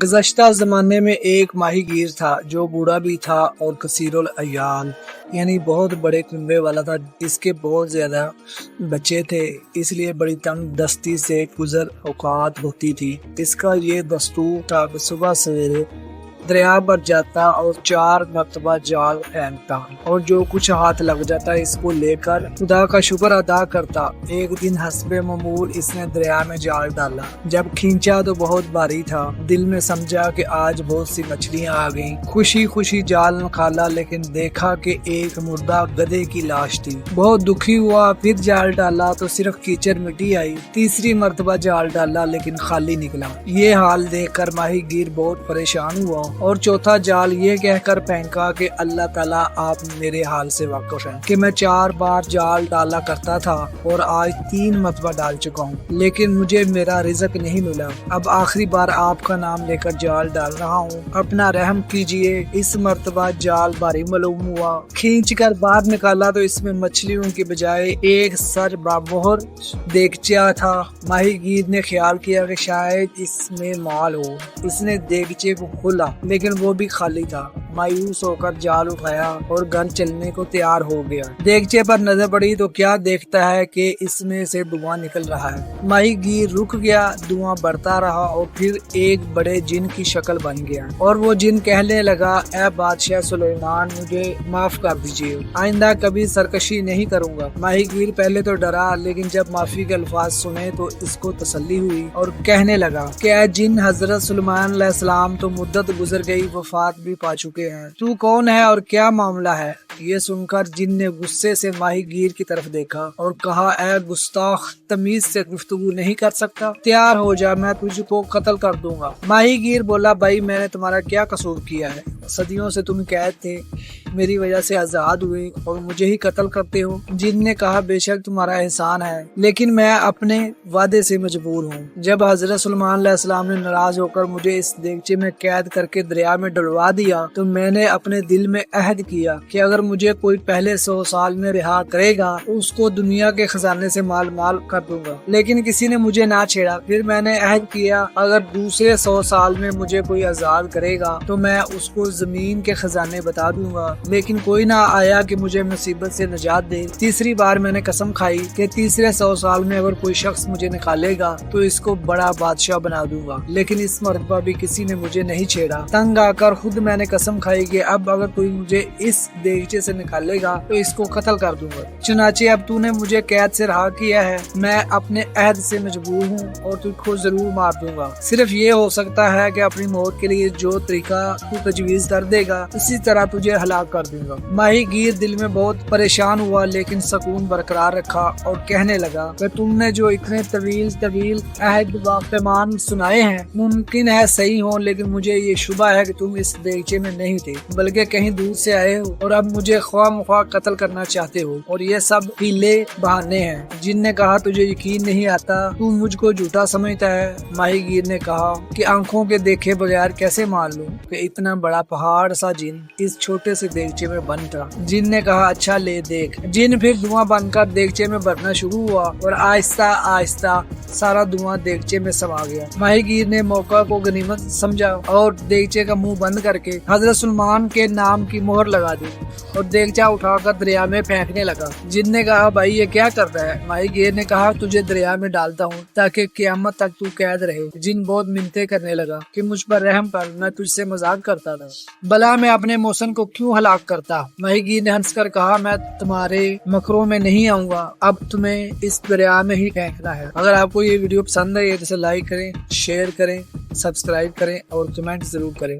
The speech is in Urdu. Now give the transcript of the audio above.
گزشتہ زمانے میں ایک ماہی گیر تھا جو بوڑھا بھی تھا اور کثیر العیال یعنی بہت بڑے کنبے والا تھا۔ اس کے بہت زیادہ بچے تھے، اس لیے بڑی تنگ دستی سے گزر اوقات ہوتی تھی۔ اس کا یہ دستور تھا کہ صبح سویرے دریا پر جاتا اور 4 مرتبہ جال پھینکتا اور جو کچھ ہاتھ لگ جاتا اس کو لے کر خدا کا شکر ادا کرتا۔ ایک دن حسب معمول اس نے دریا میں جال ڈالا۔ جب کھینچا تو بہت بھاری تھا۔ دل میں سمجھا کہ آج بہت سی مچھلیاں آ گئیں۔ خوشی خوشی جال نکالا لیکن دیکھا کہ ایک مردہ گدھے کی لاش تھی۔ بہت دکھی ہوا، پھر جال ڈالا تو صرف کیچڑ مٹی آئی۔ تیسری مرتبہ جال ڈالا لیکن خالی نکلا۔ یہ حال دیکھ کر ماہی گیر بہت پریشان ہوا اور چوتھا جال یہ کہہ کر پھینکا کہ اللہ تعالیٰ آپ میرے حال سے واقف ہیں کہ میں 4 بار جال ڈالا کرتا تھا اور آج 3 مرتبہ ڈال چکا ہوں لیکن مجھے میرا رزق نہیں ملا۔ اب آخری بار آپ کا نام لے کر جال ڈال رہا ہوں، اپنا رحم کیجئے۔ اس مرتبہ جال بھاری معلوم ہوا۔ کھینچ کر باہر نکالا تو اس میں مچھلیوں کے بجائے ایک سر بامہر دیگچہ تھا۔ ماہی گیر نے خیال کیا کہ شاید اس میں مال ہو۔ اس نے دیگچے کو کھولا لیکن وہ بھی خالی تھا۔ مایوس ہو کر جال اٹھایا اور گھر چلنے کو تیار ہو گیا۔ دیگچے پر نظر پڑی تو کیا دیکھتا ہے کہ اس میں سے دھواں نکل رہا ہے۔ ماہی گیر رک گیا، دھواں بڑھتا رہا اور پھر ایک بڑے جن کی شکل بن گیا اور وہ جن کہنے لگا، اے بادشاہ سلیمان، مجھے معاف کر دیجیے، آئندہ کبھی سرکشی نہیں کروں گا۔ ماہی گیر پہلے تو ڈرا لیکن جب معافی کے الفاظ سنے تو اس کو تسلی ہوئی اور کہنے لگا کہ اے جن حضرت سلیمان علیہ السلام تو مدت گزر گئی، وفات بھی پا چکے ہیں، تو کون ہے اور کیا معاملہ ہے؟ یہ سن کر جن نے غصے سے ماہی گیر کی طرف دیکھا اور کہا، اے گستاخ، تمیز سے گفتگو نہیں کر سکتا؟ تیار ہو جا، میں تجھ کو قتل کر دوں گا۔ ماہی گیر بولا، بھائی میں نے تمہارا کیا قصور کیا ہے؟ صدیوں سے تم قید تھے، میری وجہ سے آزاد ہوئے اور مجھے ہی قتل کرتے ہو۔ جن نے کہا، بے شک تمہارا احسان ہے لیکن میں اپنے وعدے سے مجبور ہوں۔ جب حضرت سلیمان علیہ السلام نے ناراض ہو کر مجھے اس دیگچے میں قید کر کے دریا میں ڈلوا دیا تو میں نے اپنے دل میں عہد کیا کہ اگر مجھے کوئی پہلے 100 سال میں رہا کرے گا اس کو دنیا کے خزانے سے مال مال کر دوں گا، لیکن کسی نے مجھے نہ چھیڑا۔ پھر میں نے عہد کیا اگر دوسرے 100 سال میں مجھے کوئی آزاد کرے گا تو میں اس کو زمین کے خزانے بتا دوں گا، لیکن کوئی نہ آیا کہ مجھے مصیبت سے نجات دے۔ تیسری بار میں نے قسم کھائی کہ تیسرے 100 سال میں اگر کوئی شخص مجھے نکالے گا تو اس کو بڑا بادشاہ بنا دوں گا، لیکن اس مرتبہ بھی کسی نے مجھے نہیں چھیڑا۔ تنگ آ کر خود میں نے قسم کھائی کہ اب اگر کوئی مجھے اس دیگچے سے نکالے گا تو اس کو قتل کر دوں گا۔ چنانچہ اب تو نے مجھے قید سے رہا کیا ہے، میں اپنے عہد سے مجبور ہوں اور تجھ کو ضرور مار دوں گا۔ صرف یہ ہو سکتا ہے کہ اپنی موت کے لیے جو طریقہ تو تجویز کر دے گا اسی طرح تجھے ہلاک کر دوں گا۔ ماہی گیر دل میں بہت پریشان ہوا لیکن سکون برقرار رکھا اور کہنے لگا کہ تم نے جو اتنے طویل عہد و پیمان سنائے ہیں ممکن ہے صحیح ہوں، لیکن مجھے یہ شبہ ہے کہ تم اس دیگچے میں نہیں تھے بلکہ کہیں دور سے آئے ہو اور اب مجھے خواہ مخواہ قتل کرنا چاہتے ہو، اور یہ سب ہیلے بہانے ہیں۔ جن نے کہا، تجھے یقین نہیں آتا، تو مجھ کو جھوٹا سمجھتا ہے؟ ماہی گیر نے کہا کہ آنکھوں کے دیکھے بغیر کیسے مان لوں کہ اتنا بڑا پہاڑ سا جن اس چھوٹے سے دیگچے میں بند تھا؟ جن نے کہا، اچھا لے دیکھ۔ جن پھر دھواں بن کر دیگچے میں بھرنا شروع ہوا اور آہستہ آہستہ سارا دھواں دیگچے میں سما گیا۔ ماہی گیر نے موقع کو غنیمت سمجھا اور دیگچے کا منہ بند کر کے حضرت سلیمان کے نام کی مہر لگا دی اور دیگچہ اٹھا کر دریا میں پھینکنے لگا۔ جن نے کہا، بھائی یہ کیا کرتا ہے؟ ماہی گیر نے کہا، تجھے دریا میں ڈالتا ہوں تاکہ قیامت تک تو قید رہے۔ جن بہت منتیں کرنے لگا کہ مجھ پر رحم کر، میں تجھ سے مذاق کرتا تھا، بلا میں اپنے محسن کو کیوں ہلاک کرتا؟ ماہی گیر نے ہنس کر کہا، میں تمہارے مکروں میں نہیں آؤں گا، اب تمہیں اس دریا میں ہی پھینکنا ہے۔ اگر آپ کو یہ ویڈیو پسند ہے تو اسے لائک کریں، شیئر کریں، سبسکرائب کریں اور کمنٹ ضرور کریں۔